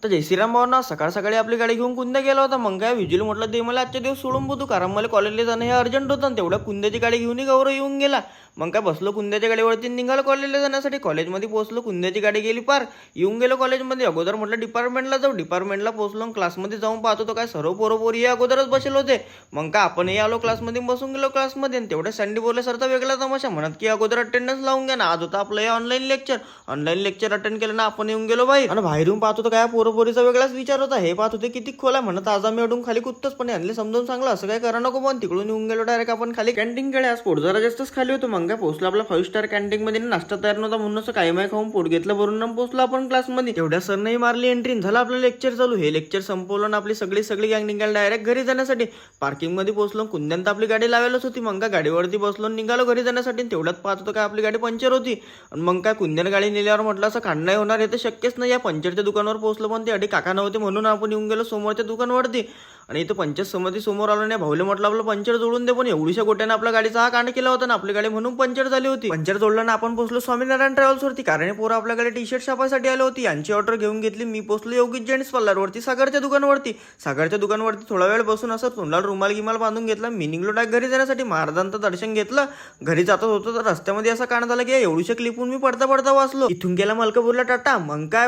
तर जयश्रीराम भाऊ ना सकाळ सकाळी आपली गाडी घेऊन कुंद्या गेला होता. मग काय विजुल म्हटलं ते मला आजच्या दिवस सोडून बोलतो, कारण मला कॉलेजला जाणं हे अर्जंट होतं. आणि तेवढ्या कुंद्याची गाडी घेऊन गौरव येऊन गेला. मग काय बसलो कुंद्याच्या गाडीवरती निघालो कॉलेजला जाण्यासाठी. कॉलेजमध्ये पोहोचलो, कुंद्याची गाडी गेली पार. येऊन गेलो कॉलेजमध्ये. अगोदर म्हटलं डिपार्टमेंटला जाऊ. डिपार्टमेंटला पोहोचलो, क्लासमध्ये जाऊन पाहतो तर काय सर्व पोरं हे अगोदरच बसले होते. मग काय आपणही आलो क्लासमध्ये, बसून गेलो क्लासमध्ये. तेवढ्या सँडी बोलले सरचा वेगळा तमाशा, म्हणत की अगोदर अटेंडन्स लावून घ्या ना. आज होता आपलं हे ऑनलाईन लेक्चर अटेंड केलं ना आपण, येऊन गेलो बाहेर. आणि बाहेर येऊन पाहतो तर काय पोरीचा वेगळाच विचार होता. हे पाहत होते किती खोला, म्हणत आज आम्ही अडून खाली कुत्तच, पण यांनी समजावून सांगलं असं काय करा नको. पण तिकडून येऊन गेलो डायरेक्ट आपण खाली कॅन्टीनकडे. आज पोट जरा जास्तच खाली होतं. मग काय पोहोचलो आपला 5 स्टार कॅन्टीन मध्ये. नाश्ता तयार नव्हता म्हणून असं काही माय खाऊन पोट घेतलं भरून पोहोचलो आपण क्लासमध्ये. तेवढ्या सरने मारली एंट्री. झालं आपलं लेक्चर चालू. हे लेक्चर संपवलं ना आपली सगळी गँग निघाली डायरेक्ट घरी जाण्यासाठी. पार्किंग मध्ये पोहोचलो. कुंद्यांत आपली गाडी लावायलाच होती. मग काय गाडीवरती बसलो, निघालो घरी जाण्यासाठी. तेवढ्यात पाहत होतो काय आपली गाडी पंक्चर होती. आणि मग काय कुंद्यानं गाडी नेल्यावर म्हटलं असं खाणं नाही होणार, हे तर शक्यच नाही. या पंक्चरच्या दुकानावर पोहोचलो, पण ते अडी काका नव्हते म्हणून आपण येऊन गेलो समोरच्या दुकानावरती. आणि इथं पंचायत समिती समोर आलो नाही. भाऊले म्हटलं आपलं पंक्चर जोडून दे, पण एवढीशा गोट्याने आपल्या गाडीचा हा कांड केला होता ना. आपली गाडी म्हणून पंक्चर झाली होती. पंक्चर जोडलं ना आपण पोहोचलो स्वामीनारायण ट्रॅव्हल्स वरती. कारण पोरं आपल्याकडे टी शर्ट छापायसाठी आली होती. यांची ऑर्डर घेऊन घेतली. मी पोहोचलो योगीच जेंट्स पार्लरवरती, सागरच्या दुकानावरती थोडा वेळ बसून असं तोंडाला रुमाल गिमाल बांधून घेतला. मी निघलो डायरेक्ट घरी जाण्यासाठी. महाराजांचं दर्शन घेतलं. घरी जातच होतो तर रस्त्यामध्ये असा कांड झाला की एवढीशा क्लिपून मी पडता वाचलो. इथून गेला मलकापूरला टाटा. मग काय